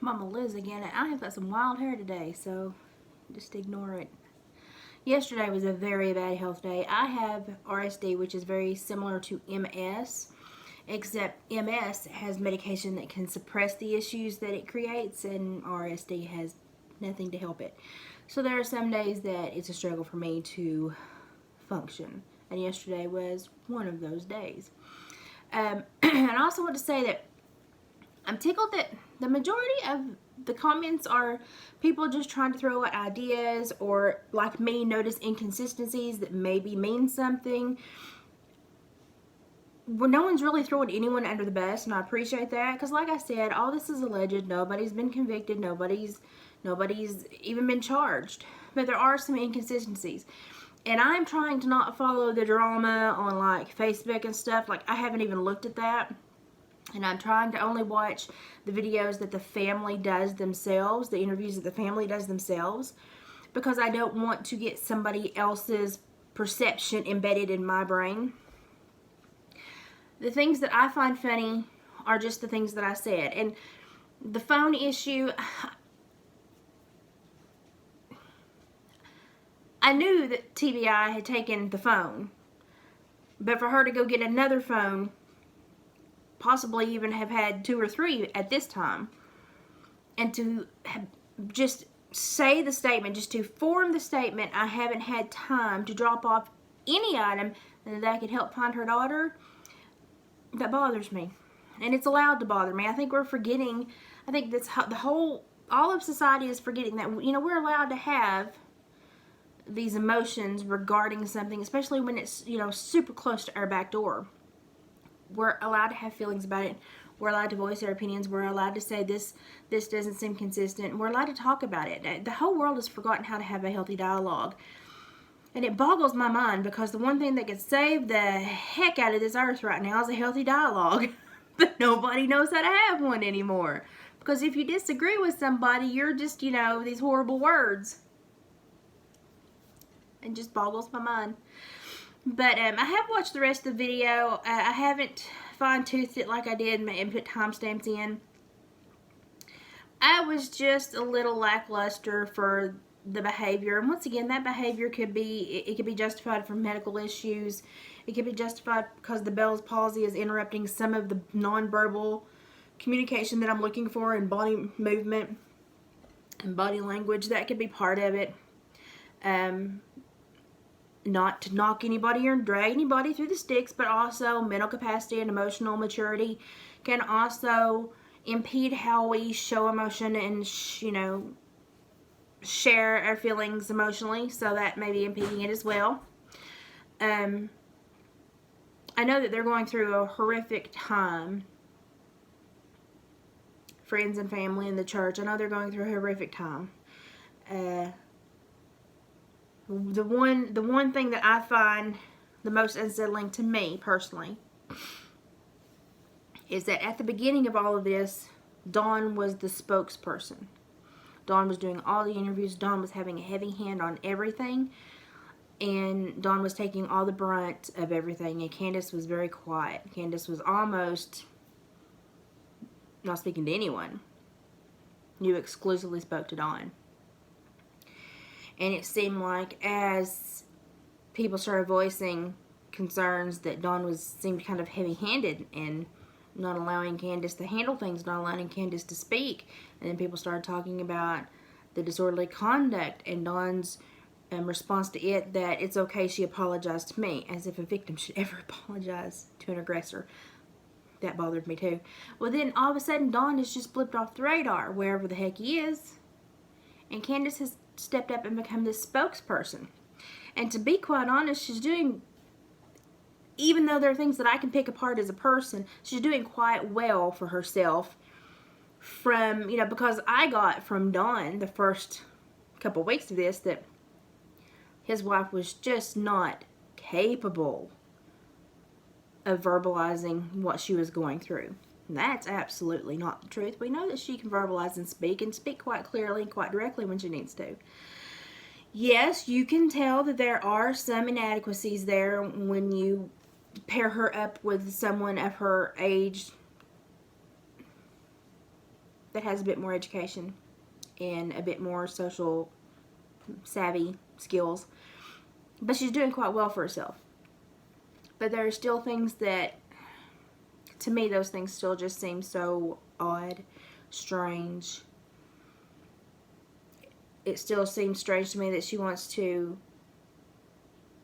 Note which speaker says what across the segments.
Speaker 1: Mama Liz again, and I have got some wild hair today, so just ignore it. Yesterday was a very bad health day. I have RSD, which is very similar to MS, except MS has medication that can suppress the issues that it creates, and RSD has nothing to help it. So there are some days that it's a struggle for me to function, and yesterday was one of those days. And I also want to say that I'm tickled that the majority of the comments are people just trying to throw out ideas, or like me, notice inconsistencies that maybe mean something. Well, no one's really throwing anyone under the bus, and I appreciate that, because like I said, all this is alleged. Nobody's been convicted. Nobody's even been charged. But there are some inconsistencies. And I'm trying to not follow the drama on like Facebook and stuff. Like, I haven't even looked at that. And I'm trying to only watch the videos that the family does themselves, the interviews that the family does themselves, because I don't want to get somebody else's perception embedded in my brain. The things that I find funny are just the things that I said. And the phone issue, I knew that TBI had taken the phone, but for her to go get another phone, possibly even have had 2 or 3 at this time, and to just say the statement, just to form the statement, I haven't had time to drop off any item that could help find her daughter, that bothers me. And it's allowed to bother me. I think we're forgetting, I think that's all of society is forgetting that, you know, we're allowed to have these emotions regarding something, especially when it's, you know, super close to our back door. We're allowed to have feelings about it. We're allowed to voice our opinions. We're allowed to say this doesn't seem consistent. We're allowed to talk about it. The whole world has forgotten how to have a healthy dialogue. And it boggles my mind, because the one thing that could save the heck out of this earth right now is a healthy dialogue. But nobody knows how to have one anymore. Because if you disagree with somebody, you're just, you know, these horrible words. It just boggles my mind. But I have watched the rest of the video. I haven't fine-toothed it like I did and put timestamps in. I was just a little lackluster for the behavior. And once again, that behavior could be justified for medical issues. It could be justified because the Bell's palsy is interrupting some of the nonverbal communication that I'm looking for in body movement and body language. That could be part of it. Not to knock anybody or drag anybody through the sticks, but also mental capacity and emotional maturity can also impede how we show emotion and, you know, share our feelings emotionally. So that may be impeding it as well. I know that they're going through a horrific time. Friends and family in the church, I know they're going through a horrific time. The one thing that I find the most unsettling to me personally is that at the beginning of all of this, Dawn was the spokesperson. Dawn was doing all the interviews. Dawn was having a heavy hand on everything, and Dawn was taking all the brunt of everything, and Candace was very quiet. Candace was almost not speaking to anyone. You exclusively spoke to Dawn. And it seemed like as people started voicing concerns that Dawn seemed kind of heavy-handed and not allowing Candace to handle things, not allowing Candace to speak. And then people started talking about the disorderly conduct and Dawn's response to it, that it's okay, she apologized to me, as if a victim should ever apologize to an aggressor. That bothered me too. Well, then all of a sudden Dawn has just flipped off the radar, wherever the heck he is. And Candace has stepped up and become this spokesperson. And to be quite honest, she's doing, even though there are things that I can pick apart as a person, she's doing quite well for herself. From, you know, because I got from Don the first couple of weeks of this that his wife was just not capable of verbalizing what she was going through. And that's absolutely not the truth. We know that she can verbalize and speak quite clearly and quite directly when she needs to. Yes, you can tell that there are some inadequacies there when you pair her up with someone of her age that has a bit more education and a bit more social savvy skills. But she's doing quite well for herself. But there are still things that, to me, those things still just seem so odd, strange. It still seems strange to me that she wants to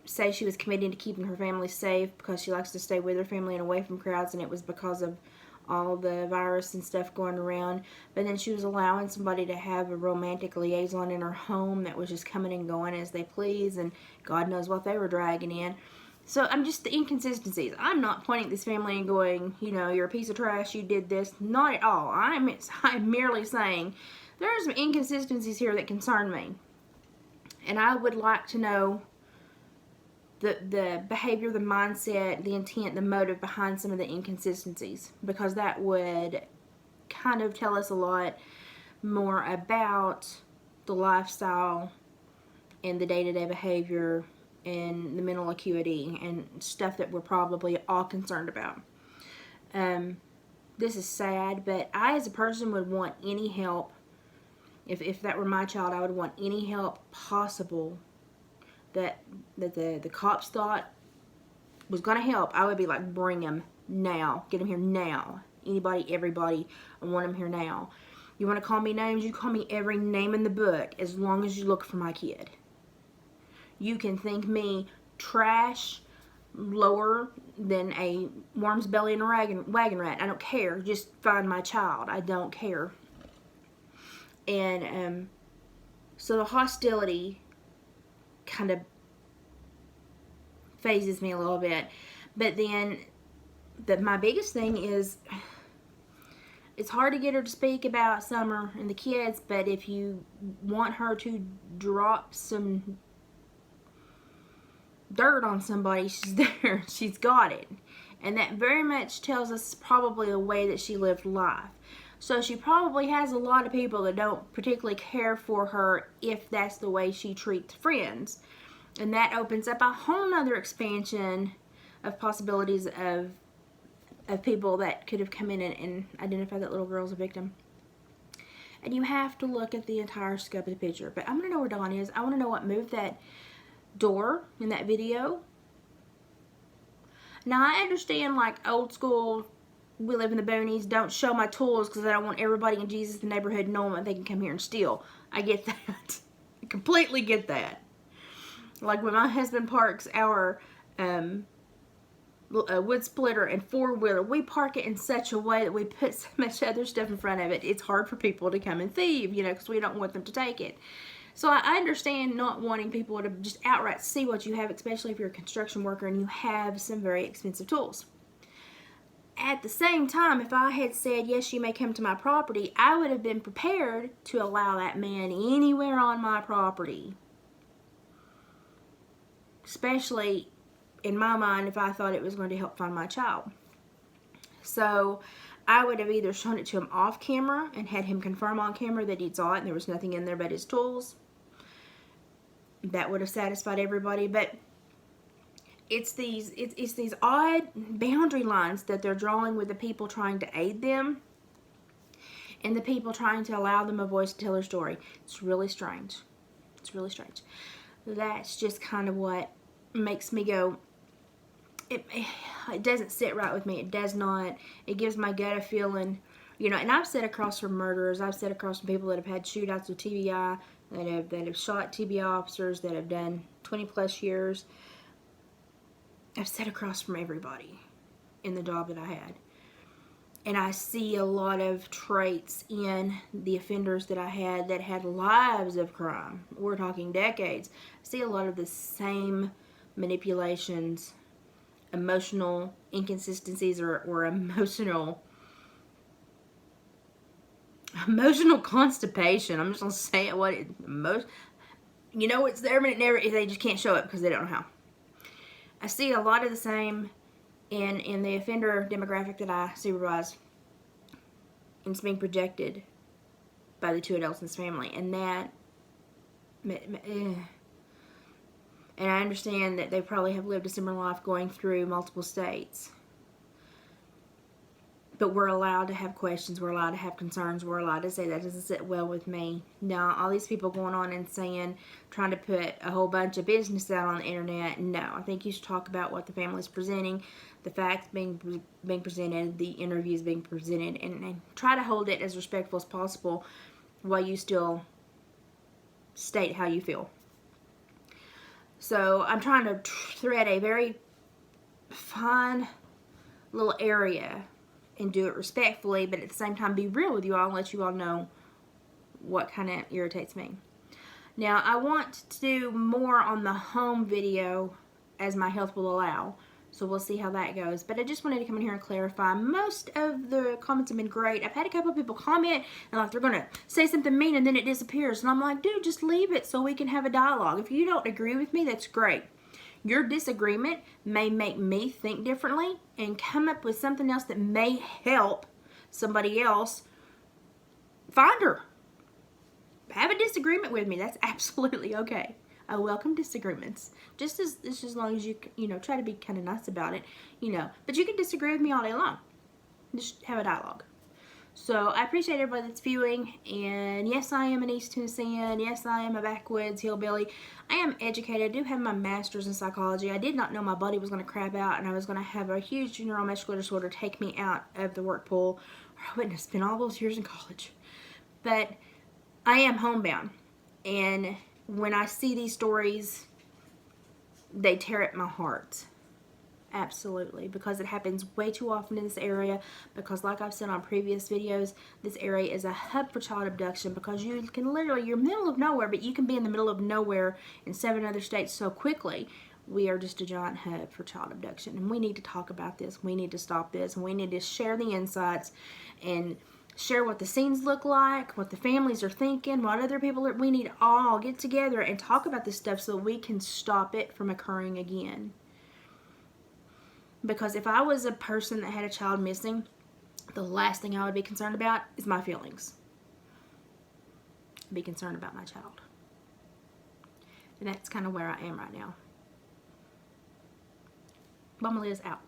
Speaker 1: say she was committing to keeping her family safe because she likes to stay with her family and away from crowds, and it was because of all the virus and stuff going around. But then she was allowing somebody to have a romantic liaison in her home that was just coming and going as they please, and God knows what they were dragging in. So I'm just, the inconsistencies. I'm not pointing at this family and going, you know, you're a piece of trash, you did this. Not at all. I'm merely saying there are some inconsistencies here that concern me. And I would like to know the behavior, the mindset, the intent, the motive behind some of the inconsistencies, because that would kind of tell us a lot more about the lifestyle and the day-to-day behavior and the mental acuity and stuff that we're probably all concerned about. This is sad, but I as a person would want any help. If that were my child, I would want any help possible that the cops thought was going to help. I would be like, bring him now. Get him here now. Anybody, everybody, I want him here now. You want to call me names? You call me every name in the book as long as you look for my kid. You can think me trash, lower than a worm's belly in a wagon rat. I don't care. Just find my child. I don't care. And so the hostility kind of phases me a little bit. But then my biggest thing is, it's hard to get her to speak about Summer and the kids, but if you want her to drop some dirt on somebody, she's there. She's got it. And that very much tells us probably the way that she lived life. So she probably has a lot of people that don't particularly care for her if that's the way she treats friends. And that opens up a whole nother expansion of possibilities of people that could have come in and identified that little girl as a victim. And you have to look at the entire scope of the picture. But I want to know where Dawn is. I want to know what moved that door in that video. Now, I understand, like, old school, we live in the boonies, don't show my tools because I don't want everybody in Jesus' the neighborhood knowing that they can come here and steal. I get that. I completely get that. Like when my husband parks our wood splitter and four-wheeler, we park it in such a way that we put so much other stuff in front of it. It's hard for people to come and thieve, you know, because we don't want them to take it. So I understand not wanting people to just outright see what you have, especially if you're a construction worker and you have some very expensive tools. At the same time, if I had said, yes, you may come to my property, I would have been prepared to allow that man anywhere on my property. Especially, in my mind, if I thought it was going to help find my child. So I would have either shown it to him off camera and had him confirm on camera that he saw it and there was nothing in there but his tools. That would have satisfied everybody. But it's these odd boundary lines that they're drawing with the people trying to aid them and the people trying to allow them a voice to tell their story. It's really strange. It's really strange. That's just kind of what makes me go, it doesn't sit right with me. It does not. It gives my gut a feeling, you know, and I've sat across from murderers. I've sat across from people that have had shootouts with TBI, that have shot TBI officers, that have done 20 plus years. I've sat across from everybody in the job that I had. And I see a lot of traits in the offenders that I had that had lives of crime. We're talking decades. I see a lot of the same manipulations, emotional inconsistencies, or emotional constipation. I'm just going to say it. You know it's there, but they just can't show it because they don't know how. I see a lot of the same in the offender demographic that I supervise, and it's being projected by the two adults in this family, and that, and I understand that they probably have lived a similar life going through multiple states, But we're allowed to have questions. We're allowed to have concerns. We're allowed to say that doesn't sit well with me. Now, all these people going on and saying, trying to put a whole bunch of business out on the internet. No, I think you should talk about what the family's presenting, the facts being presented, the interviews being presented, and try to hold it as respectful as possible while you still state how you feel. So I'm trying to thread a very fine little area and do it respectfully, but at the same time be real with you all and let you all know what kind of irritates me. Now, I want to do more on the home video as my health will allow, so we'll see how that goes. But I just wanted to come in here and clarify. Most of the comments have been great. I've had a couple of people comment and like they're going to say something mean and then it disappears. And I'm like, dude, just leave it so we can have a dialogue. If you don't agree with me, that's great. Your disagreement may make me think differently and come up with something else that may help somebody else find her. Have a disagreement with me. That's absolutely okay. I welcome disagreements. Just as long as you try to be kind of nice about it, But you can disagree with me all day long. Just have a dialogue. So I appreciate everybody that's viewing, and yes, I am an East Tennessean. Yes, I am a backwoods hillbilly. I am educated. I do have my master's in psychology. I did not know my body was going to crap out, and I was going to have a huge neuromuscular disorder take me out of the work pool, or I wouldn't have spent all those years in college. But I am homebound, and when I see these stories, they tear at my heart. Absolutely, because it happens way too often in this area, because like I've said on previous videos, this area is a hub for child abduction, because you can literally, you're middle of nowhere, but you can be in the middle of nowhere in 7 other states so quickly. We are just a giant hub for child abduction, and we need to talk about this. We need to stop this, and we need to share the insights and share what the scenes look like, what the families are thinking, what other people are. We need to all get together and talk about this stuff so we can stop it from occurring again. Because if I was a person that had a child missing, the last thing I would be concerned about is my feelings. I'd be concerned about my child. And that's kind of where I am right now. Mama Liz out.